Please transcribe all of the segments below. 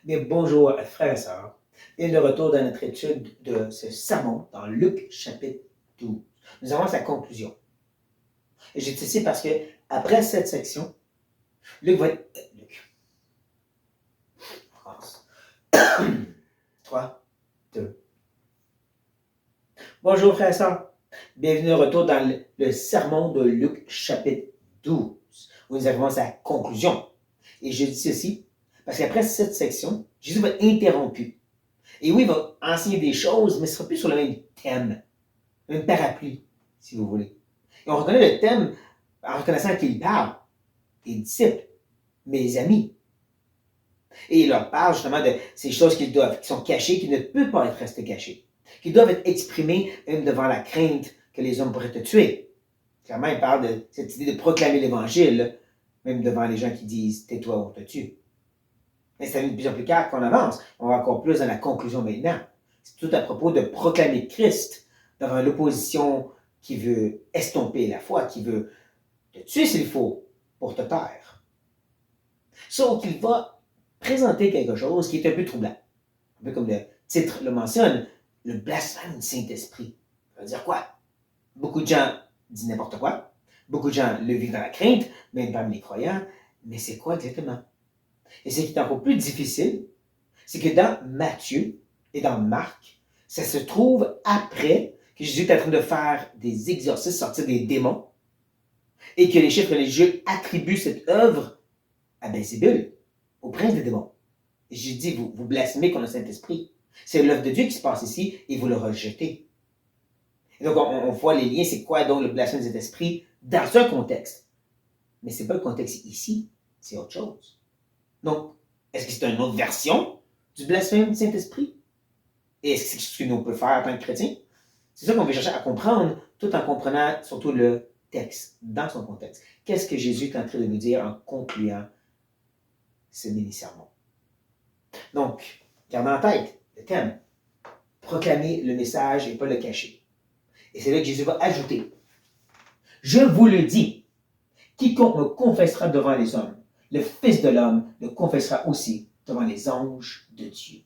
Bien, bonjour, frères et sœurs. Et de retour dans notre étude de ce sermon dans Luc chapitre 12. Nous avons sa conclusion. Et j'ai dit ceci parce que après cette section, Luc va être. Luc. France. 3, 2. Bonjour, frères et sœurs. Bienvenue de retour dans le sermon de Luc chapitre 12, où nous arrivons à sa conclusion. Et je dis ceci parce qu'après cette section, Jésus va être interrompu. Et oui, il va enseigner des choses, mais ce ne sera plus sur le même thème, le même parapluie, si vous voulez. Et on reconnaît le thème en reconnaissant qu'il parle des disciples, mes amis. Et il leur parle justement de ces choses qui sont cachées, qui ne peuvent pas être restées cachées, qui doivent être exprimées même devant la crainte que les hommes pourraient te tuer. Clairement, il parle de cette idée de proclamer l'Évangile, même devant les gens qui disent « tais-toi, on te tue ». Mais ça devient de plus en plus clair qu'on avance. On va encore plus dans la conclusion maintenant. C'est tout à propos de proclamer Christ devant l'opposition qui veut estomper la foi, qui veut te tuer s'il faut pour te taire. Sauf qu'il va présenter quelque chose qui est un peu troublant. Un peu comme le titre le mentionne, le blasphème du Saint-Esprit. Ça veut dire quoi? Beaucoup de gens disent n'importe quoi. Beaucoup de gens le vivent dans la crainte, même parmi les croyants. Mais c'est quoi exactement? Et ce qui est encore plus difficile, c'est que dans Matthieu et dans Marc, ça se trouve après que Jésus est en train de faire des exorcismes, sortir des démons, et que les chefs religieux attribuent cette œuvre à Belzébul, au prince des démons. Et Jésus dit, vous blasphémez contre le Saint-Esprit. C'est l'œuvre de Dieu qui se passe ici, et vous le rejetez. Et donc, on voit les liens, c'est quoi donc le blasphème du Saint-Esprit dans un contexte. Mais ce n'est pas le contexte ici, c'est autre chose. Donc, est-ce que c'est une autre version du blasphème du Saint-Esprit? Et est-ce que c'est ce que nous pouvons faire en tant que chrétiens? C'est ça qu'on veut chercher à comprendre, tout en comprenant surtout le texte, dans son contexte. Qu'est-ce que Jésus est en train de nous dire en concluant ce mini-sermon? Donc, gardez en tête le thème. Proclamer le message et pas le cacher. Et c'est là que Jésus va ajouter. Je vous le dis, quiconque me confessera devant les hommes, le Fils de l'homme le confessera aussi devant les anges de Dieu.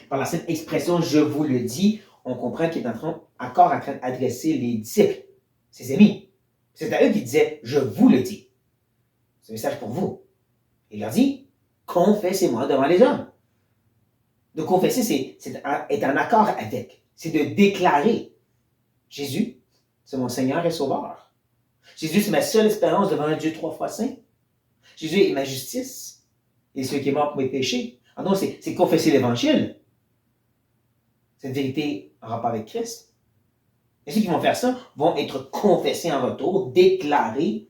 Par cette expression « je vous le dis », on comprend qu'il est encore en train d'adresser les disciples, ses amis. C'est à eux qu'il disait « je vous le dis ». C'est un message pour vous. Il leur dit « confessez-moi devant les hommes ». De confesser, c'est être en accord avec. C'est de déclarer « Jésus, c'est mon Seigneur et Sauveur. Jésus, c'est ma seule espérance devant un Dieu 3 fois saint. Jésus est ma justice et celui qui est mort pour mes péchés. » Ah non, c'est confesser l'Évangile. Cette vérité en rapport avec Christ. Et ceux qui vont faire ça vont être confessés en retour, déclarés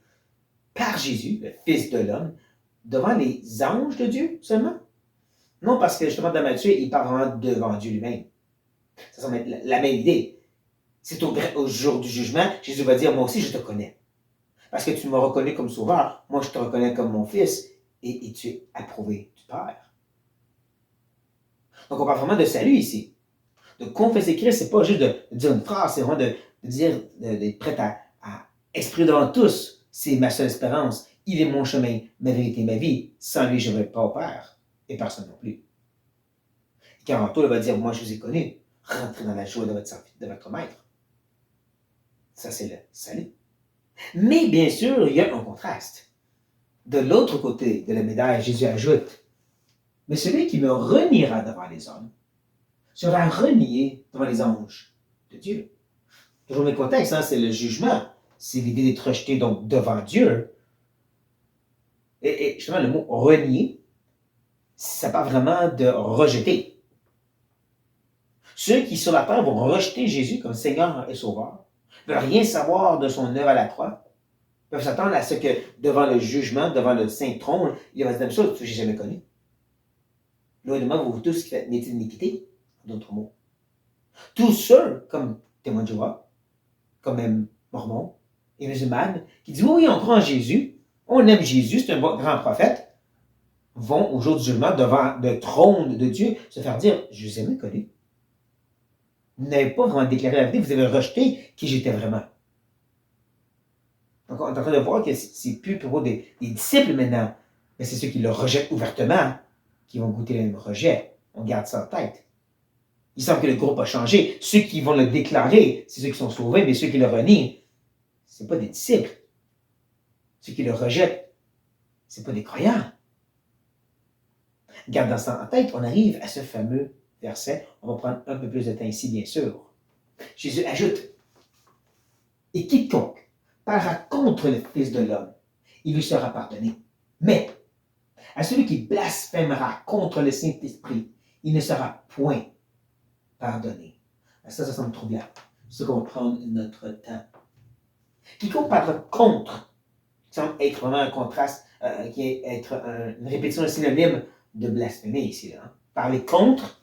par Jésus, le Fils de l'homme, devant les anges de Dieu seulement. Non, parce que justement dans Matthieu, il parle vraiment devant Dieu lui-même. Ça semble être la même idée. C'est au jour du jugement, Jésus va dire, moi aussi je te connais. Parce que tu m'as reconnu comme sauveur, moi je te reconnais comme mon fils, et tu es approuvé du Père. Donc on parle vraiment de salut ici. De confesser Christ, c'est pas juste de dire une phrase, c'est vraiment de dire, d'être prêt à exprimer devant tous, c'est ma seule espérance, il est mon chemin, ma vérité, ma vie, sans lui je ne vais pas au Père, et personne non plus. Et quand en retour, il va dire, moi je vous ai connu, rentrez dans la joie de votre maître. Ça c'est le salut. Mais bien sûr, il y a un contraste. De l'autre côté de la médaille, Jésus ajoute, mais celui qui me reniera devant les hommes, sera renié devant les anges de Dieu. Toujours le même contexte, hein, c'est le jugement. C'est l'idée d'être rejeté donc devant Dieu. Et justement, le mot renier, ça parle vraiment de rejeter. Ceux qui sur la terre vont rejeter Jésus comme Seigneur et Sauveur, ne veulent rien savoir de son œuvre à la croix, peuvent s'attendre à ce que devant le jugement, devant le saint trône, il va dire la même chose que j'ai jamais connu. Loin de moi, vous tous qui faites métier d'iniquité, d'autres mots. Tous ceux, comme témoins de Jéhovah, comme même mormons et musulmanes, qui disent oui, on croit en Jésus, on aime Jésus, c'est un grand prophète, vont au jour du jugement devant le trône de Dieu se faire dire, je vous ai jamais connu. Vous n'avez pas vraiment déclaré la vérité, vous avez rejeté qui j'étais vraiment. Donc on est en train de voir que c'est plus pour des disciples maintenant, mais c'est ceux qui le rejettent ouvertement qui vont goûter le même rejet. On garde ça en tête. Il semble que le groupe a changé. Ceux qui vont le déclarer, c'est ceux qui sont sauvés, mais ceux qui le renient, ce n'est pas des disciples. Ceux qui le rejettent, ce n'est pas des croyants. Gardant ça en tête, on arrive à ce fameux verset. On va prendre un peu plus de temps ici, bien sûr. Jésus ajoute, « Et quiconque parlera contre le Fils de l'homme, il lui sera pardonné. Mais à celui qui blasphémera contre le Saint-Esprit, il ne sera point pardonné. » Ça semble troublant. C'est ça qu'on va prendre notre temps. Quiconque parlera contre, qui semble être vraiment un contraste, qui est être une répétition, un synonyme de blasphémer ici. Là, hein. Parler contre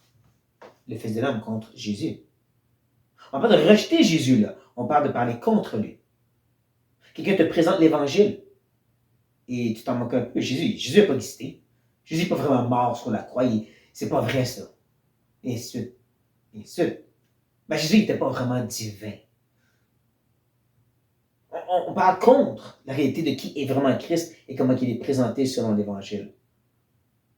le Fils de l'homme, contre Jésus. On parle de rejeter Jésus, là. On parle de parler contre lui. Quelqu'un te présente l'Évangile et tu t'en moques un peu. Jésus n'a pas existé. Jésus n'est pas vraiment mort sur la croix. C'est pas vrai, ça. Et ainsi de suite. Et ainsi de suite. Ben, Jésus n'était pas vraiment divin. On parle contre la réalité de qui est vraiment Christ et comment il est présenté selon l'Évangile.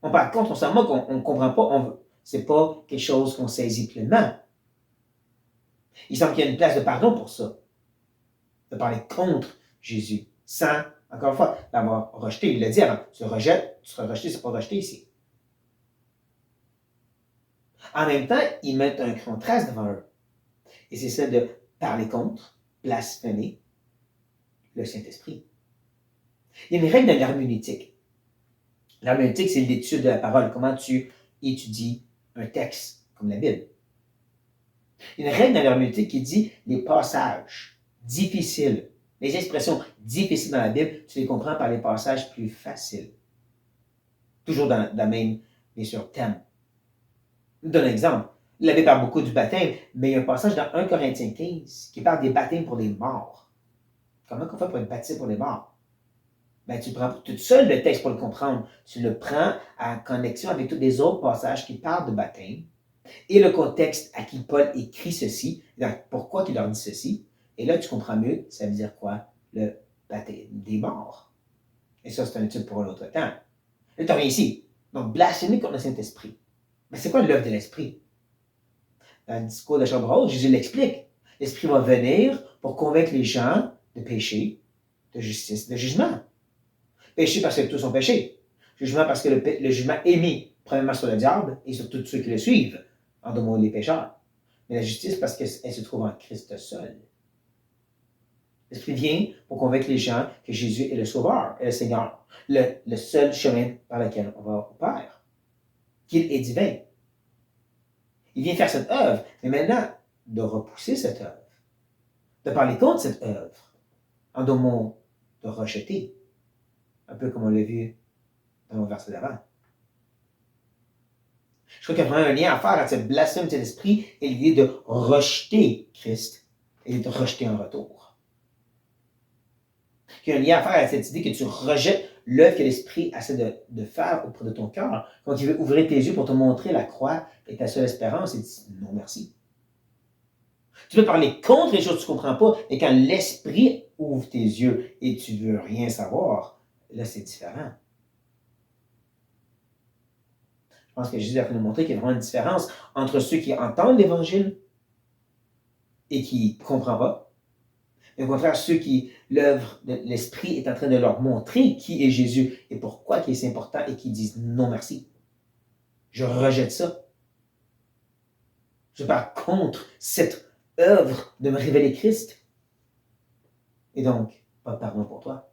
On parle contre, on s'en moque, on ne comprend pas, c'est pas quelque chose qu'on saisit pleinement. Il semble qu'il y a une place de pardon pour ça. De parler contre Jésus, sans, encore une fois, l'avoir rejeté. Il l'a dit avant, tu le rejettes, tu seras rejeté, c'est pas rejeté ici. En même temps, ils mettent un contraste devant eux. Et c'est ça de parler contre, blasphémer le Saint-Esprit. Il y a une règle de l'herméneutique. L'herméneutique, c'est l'étude de la parole, comment tu étudies un texte, comme la Bible. Il y a une règle dans l'herméneutique qui dit les passages difficiles, les expressions difficiles dans la Bible, tu les comprends par les passages plus faciles. Toujours dans le même, bien sûr, thème. Je vous donne un exemple. La Bible parle beaucoup du baptême, mais il y a un passage dans 1 Corinthiens 15 qui parle des baptêmes pour les morts. Comment on fait pour être baptisé pour les morts? Ben, tu prends tout seul le texte pour le comprendre. Tu le prends en connexion avec tous les autres passages qui parlent de baptême et le contexte à qui Paul écrit ceci, pourquoi il leur dit ceci. Et là, tu comprends mieux, ça veut dire quoi? Le baptême des morts. Et ça, c'est une étude pour un autre temps. Là, tu reviens ici. Donc, blasphémer contre le Saint-Esprit. Mais c'est quoi l'œuvre de l'Esprit? Dans le discours de Chambre haute, Jésus l'explique. L'Esprit va venir pour convaincre les gens de péché, de justice, de jugement. Péché parce que tous sont péchés. Jugement parce que le jugement est mis, premièrement sur le diable et sur tous ceux qui le suivent, en deux mots, les pécheurs. Mais la justice parce qu'elle se trouve en Christ seul. L'Esprit vient pour convaincre les gens que Jésus est le Sauveur et le Seigneur, le seul chemin par lequel on va au Père, qu'il est divin. Il vient faire cette œuvre, mais maintenant, de repousser cette œuvre, de parler contre cette œuvre, en deux mots, de rejeter, un peu comme on l'a vu dans le verset d'avant. Je crois qu'il y a vraiment un lien à faire entre cette blasphème de l'esprit et l'idée de rejeter Christ et de rejeter un retour. Il y a un lien à faire avec cette idée que tu rejettes l'œuvre que l'Esprit essaie de faire auprès de ton cœur. Quand il veut ouvrir tes yeux pour te montrer la croix et ta seule espérance, et dit non merci. Tu peux parler contre les choses que tu ne comprends pas, mais quand l'Esprit ouvre tes yeux et tu ne veux rien savoir, là c'est différent. Je pense que Jésus a fait nous montrer qu'il y a vraiment une différence entre ceux qui entendent l'Évangile et qui ne comprennent pas. Mais au contraire, ceux qui, l'œuvre de l'Esprit est en train de leur montrer qui est Jésus et pourquoi c'est important et qui disent non merci. Je rejette ça. Je pars contre cette œuvre de me révéler Christ. Et donc, pas de pardon pour toi.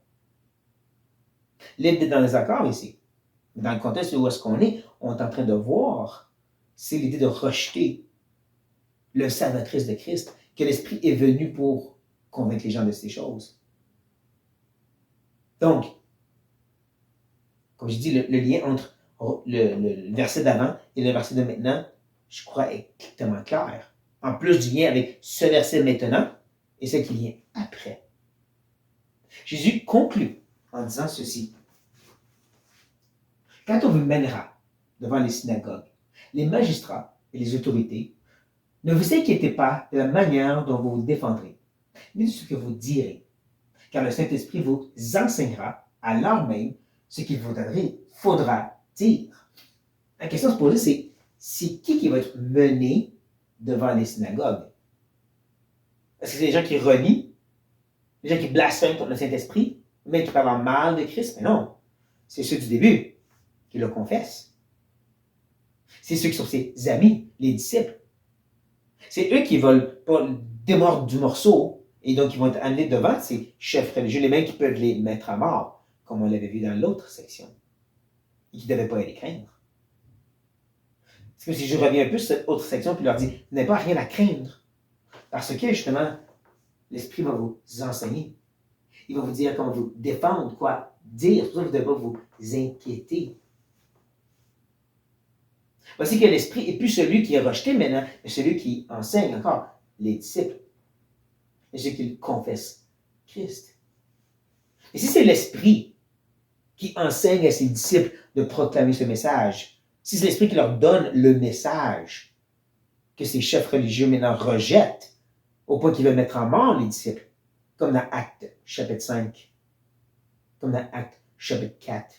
Libre d'être dans les accords ici. Mais dans le contexte où est-ce qu'on est, on est en train de voir, c'est l'idée de rejeter le salvatrice de Christ, que l'Esprit est venu pour convaincre les gens de ces choses. Donc, comme je dis, le lien entre le verset d'avant et le verset de maintenant, je crois, est exactement clair. En plus du lien avec ce verset maintenant et ce qui vient après. Jésus conclut en disant ceci. Quand on vous mènera devant les synagogues, les magistrats et les autorités, ne vous inquiétez pas de la manière dont vous vous défendrez, mais de ce que vous direz, car le Saint-Esprit vous enseignera à l'heure même ce qu'il faudra dire. La question à se poser, c'est qui va être mené devant les synagogues? Est-ce que c'est les gens qui renient, les gens qui blasphèment contre le Saint-Esprit, même qui parlent en mal de Christ? Mais non, c'est ceux du début qui le confessent. C'est ceux qui sont ses amis, les disciples. C'est eux qui veulent pas démordre du morceau et donc ils vont être amenés devant ces chefs religieux, les mêmes qui peuvent les mettre à mort, comme on l'avait vu dans l'autre section, et qui ne devaient pas les craindre. C'est comme si je reviens un peu sur cette autre section puis leur dis, vous n'avez pas rien à craindre, parce que justement, l'Esprit va vous enseigner. Il va vous dire comment vous défendre, quoi dire, pour ça vous ne devez pas vous inquiéter. Voici que l'Esprit n'est plus celui qui est rejeté maintenant, mais celui qui enseigne encore les disciples et ceux qui confessent Christ. Et si c'est l'Esprit qui enseigne à ses disciples de proclamer ce message, si c'est l'Esprit qui leur donne le message que ces chefs religieux maintenant rejettent, au point qu'ils veulent mettre en mort les disciples, comme dans Actes chapitre 5, comme dans Actes chapitre 4,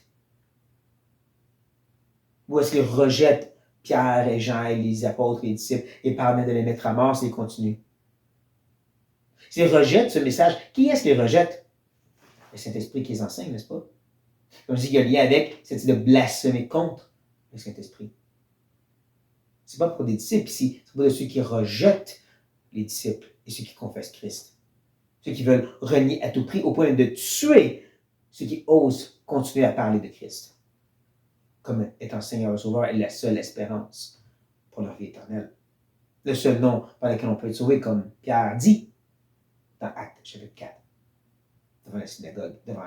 où est-ce qu'ils rejettent Pierre et Jean et les apôtres, les disciples, et parlent de les mettre à mort s'ils continuent. S'ils rejettent ce message, qui est-ce qu'ils rejettent? Le Saint-Esprit qui les enseigne, n'est-ce pas? Comme je dis, il y a un lien avec cette idée de blasphémer contre le Saint-Esprit. Ce n'est pas pour des disciples ici, c'est pour ceux qui rejettent les disciples et ceux qui confessent Christ. Ceux qui veulent renier à tout prix au point de tuer ceux qui osent continuer à parler de Christ comme étant Seigneur et Sauveur et la seule espérance pour leur vie éternelle. Le seul nom par lequel on peut être sauvé, comme Pierre dit dans Actes chapitre 4, devant la synagogue, devant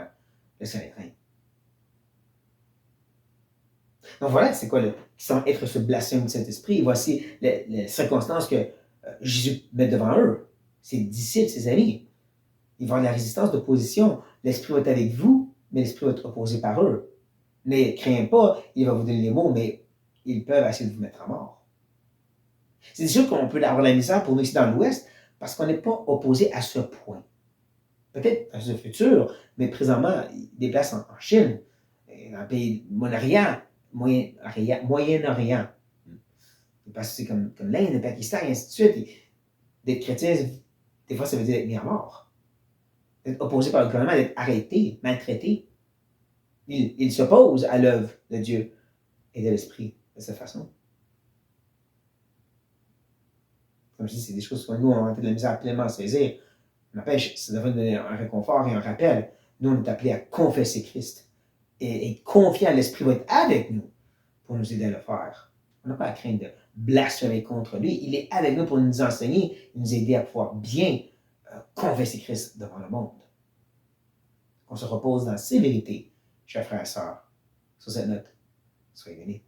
le Saint-Rétrin. Donc voilà, c'est quoi qui semble être ce blasphème du Saint-Esprit. Et voici les circonstances que Jésus met devant eux, ses disciples, ses amis. Ils vont avoir la résistance d'opposition. L'Esprit va être avec vous, mais l'Esprit va être opposé par eux. Ne craignez pas, il va vous donner les mots, mais ils peuvent essayer de vous mettre à mort. C'est sûr qu'on peut avoir la misère pour nous ici dans l'Ouest, parce qu'on n'est pas opposé à ce point. Peut-être dans le futur, mais présentement, des places en Chine, dans le pays Moyen-Orient, parce que c'est comme l'Inde, le Pakistan, et ainsi de suite. D'être chrétien, des fois, ça veut dire être mis à mort. D'être opposé par le gouvernement, d'être arrêté, maltraité. Il s'oppose à l'œuvre de Dieu et de l'Esprit de cette façon. Comme je dis, c'est des choses que nous, on a de la misère pleinement à saisir. N'empêche, ça devrait nous donner un réconfort et un rappel. Nous, on est appelés à confesser Christ et confier à l'Esprit va être avec nous pour nous aider à le faire. On n'a pas à craindre de blasphémer contre lui. Il est avec nous pour nous enseigner et nous aider à pouvoir bien confesser Christ devant le monde. On se repose dans ces vérités, chers frères et sœurs. Sur cette note, soyez bénis.